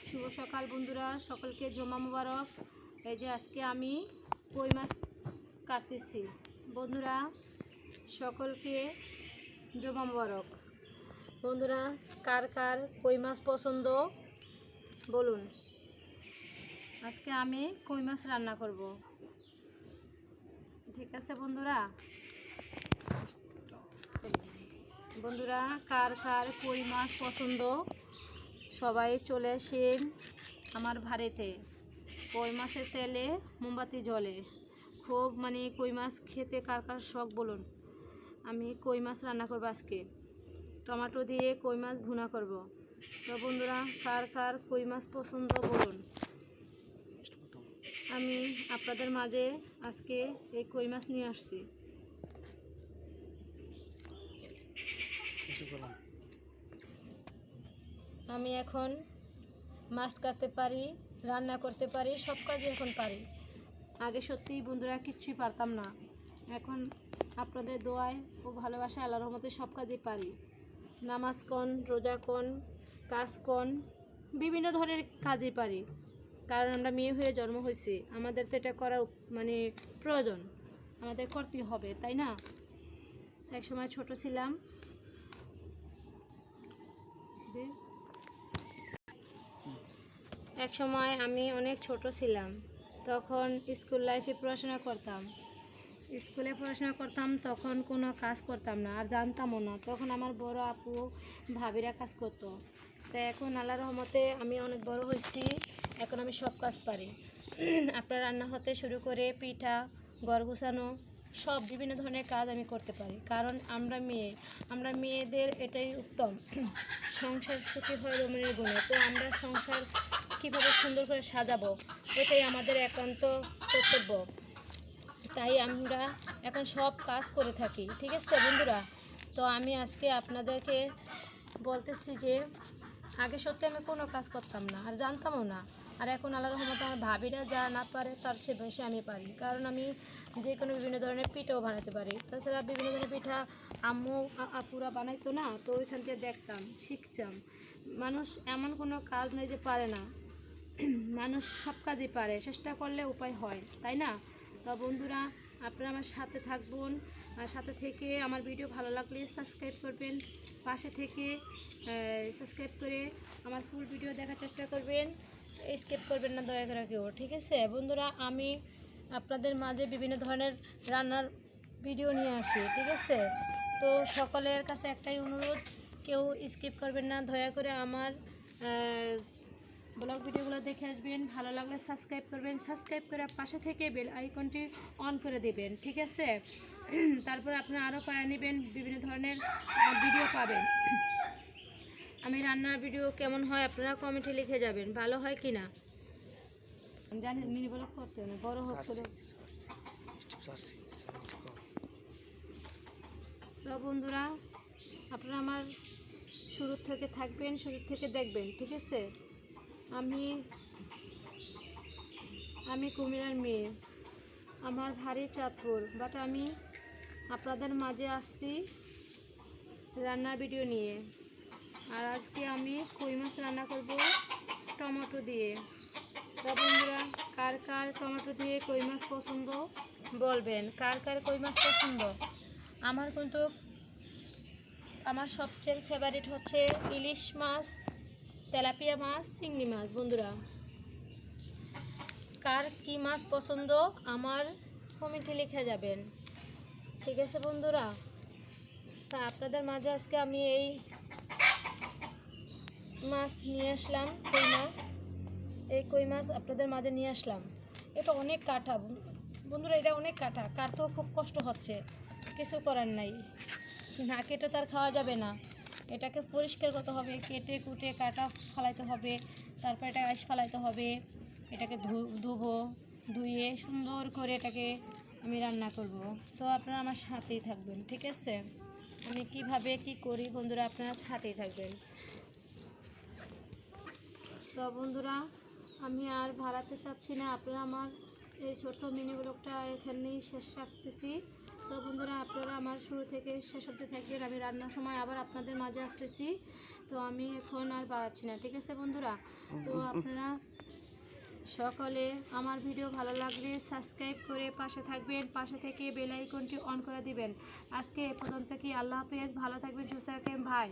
শুভ সকাল বন্ধুরা, সকলকে জমা মুবারক। এই যে আজকে আমি কই মাছ কাটতেছি বন্ধুরা, সকলকে জমা মুবারক। বন্ধুরা, কার কার কই মাছ পছন্দ বলুন। আজকে আমি কই মাছ রান্না করব, ঠিক আছে বন্ধুরা। বন্ধুরা, কার কার কই মাছ পছন্দ সবাই চলে আসেন আমার বাড়িতে। কই মাছের তেলে মোমবাতি জ্বলে, খুব কই মাছ খেতে কার কার শখ বলুন। আমি কই মাছ রান্না করব আজকে, টমেটো দিয়ে কই মাছ ভুনা করব। তো বন্ধুরা, কার কার কই মাছ পছন্দ বলুন। আমি আপনাদের মাঝে আজকে এই কই মাছ নিয়ে আসছি। আমি এখন মাছ কাটতে পারি, রান্না করতে পারি, সব কাজই এখন পারি। আগে সত্যিই বন্ধুরা কিচ্ছুই পারতাম না। এখন আপনাদের দোয়ায় ও ভালোবাসা আল্লাহর রহমতে সব কাজই পারি। নামাজ কোন, রোজা কোন, কাজ কোন, বিভিন্ন ধরনের কাজই পারি। কারণ আমরা মেয়ে হয়ে জন্ম হয়েছি, আমাদের তো এটা করা প্রয়োজন, আমাদের করতেই হবে, তাই না? এক সময় ছোট ছিলাম, এক সময় আমি অনেক ছোট ছিলাম, তখন স্কুল লাইফে পড়াশোনা করতাম। স্কুলে পড়াশোনা করতাম, তখন কোনো কাজ করতাম না, আর জানতামও না। তখন আমার বড় আপু ভাবিরা কাজ করতো। তাই এখন আল্লাহর রহমতে আমি অনেক বড় হয়েছি, এখন আমি সব কাজ পারি। আপনার রান্না হতে শুরু করে পিঠা, ঘর গুছানো, সব বিভিন্ন ধরনের কাজ আমি করতে পারি। কারণ আমরা মেয়েদের এটাই উত্তম, সংসার সুখী হয় রমণীর গুণে। তো আমরা সংসার কীভাবে সুন্দর করে সাজাবো, এটাই আমাদের একান্ত কর্তব্য। তাই আমরা এখন সব কাজ করে থাকি, ঠিক আছে বন্ধুরা। তো আমি আজকে আপনাদেরকে বলতেছি যে আগে সত্যি আমি কোনো কাজ করতাম না, আর জানতামও না। আর এখন আল্লাহর রহমতে আমার ভাবিরা যা না পারে তার সে বেশি আমি পারি। কারণ আমি যে কোনো বিভিন্ন ধরনের পিঠাও বানাতে পারি। তাছাড়া বিভিন্ন ধরনের পিঠা আম্মু আপুরা বানাইতো না, তো ওইখান থেকে দেখতাম, শিখতাম। মানুষ এমন কোনো কাজ নেই যে পারে না, মানুষ সব কাজই পারে, চেষ্টা করলে উপায় হয়, তাই না? তো বন্ধুরা, আপনারা আমার সাথে থাকবেন, আর সাথে থেকে আমার ভিডিও ভালো লাগলে সাবস্ক্রাইব করবেন, পাশে থেকে সাবস্ক্রাইব করে আমার ফুল ভিডিও দেখার চেষ্টা করবেন, স্কিপ করবেন না দয়া করে কেউ, ঠিক আছে বন্ধুরা। আমি আপনাদের মাঝে বিভিন্ন ধরনের রান্নার ভিডিও নিয়ে আসি, ঠিক আছে। তো সকলের কাছে একটাই অনুরোধ, কেউ স্কিপ করবেন না, দয়া করে আমার ব্লগ ভিডিওগুলো দেখে আসবেন। ভালো লাগলে সাবস্ক্রাইব করবেন, সাবস্ক্রাইব করে পাশে থেকে বেল আইকনটি অন করে দেবেন, ঠিক আছে। তারপর আপনারা আরও পাওয়া নেবেন, বিভিন্ন ধরনের ভিডিও পাবেন। আমি রান্নার ভিডিও কেমন হয় আপনারা কমেন্টে লিখে যাবেন, ভালো হয় কি না জানি। মিনি ব্লগ করতে না, বড় হচ্ছে। তো বন্ধুরা, আপনারা আমার শুরু থেকে থাকবেন, শুরু থেকে দেখবেন, ঠিক আছে। আমি কুমিল্লার মেয়ে, আমার ভারী চাঁদপুর, বাট আমি আপনাদের মাঝে আসছি রান্নার ভিডিও নিয়ে। আর আজকে আমি কই মাছ রান্না করব টমেটো দিয়ে। তো বন্ধুরা, কার কার টমেটো দিয়ে কই মাছ পছন্দ বলবেন, কার কার কই মাছ পছন্দ। আমার সবচেয়ে ফেভারিট হচ্ছে ইলিশ মাছ, তেলাপিয়া মাছ, চিংড়ি মাছ। বন্ধুরা, কার কি মাছ পছন্দ আমার কমেন্টে লিখে যাবেন, ঠিক আছে বন্ধুরা। তা আপনাদের মাঝে আজকে আমি এই মাছ নিয়ে আসলাম, কই মাছ আপনাদের মাঝে নিয়ে আসলাম। এটা অনেক কাটা বন্ধুরা, এটা অনেক কাটা, কাটতেও খুব কষ্ট হচ্ছে, কিছু করার নাই, না কেটে তার খাওয়া যাবে না। এটাকে পরিষ্কার করতে হবে, কেটে কুটে কাটা ফালাইতে হবে, তারপর এটা আঁশ ফালাইতে হবে, এটাকে ধুবো, ধুয়ে সুন্দর করে এটাকে আমি রান্না করব। তো আপনারা আমার সাথেই থাকবেন, ঠিক আছে। আমি কিভাবে কি করি বন্ধুরা, আপনারা সাথেই থাকবেন। তো বন্ধুরা, আমি আর বাড়াতে চাচ্ছি না, আপনারা আমার এই ছোট্ট মিনি ব্লগটা এখানেই শেষ রাখতেছি। তো বন্ধুরা, আপনারা আমার শুরু থেকে শেষ অবধি থাকবেন। আমি রান্নার সময় আবার আপনাদের মাঝে আসতেছি। তো আমি এখন আর বাড়াচ্ছি না, ঠিক আছে বন্ধুরা? তো আপনারা সকলে আমার ভিডিও ভালো লাগলে সাবস্ক্রাইব করে পাশে থাকবেন, পাশে থেকে বেল আইকনটি অন করে দিবেন। আজকে এ পর্যন্ত কি, আল্লাহ হাফেজ, ভালো থাকবেন, সুস্থ থাকবেন ভাই।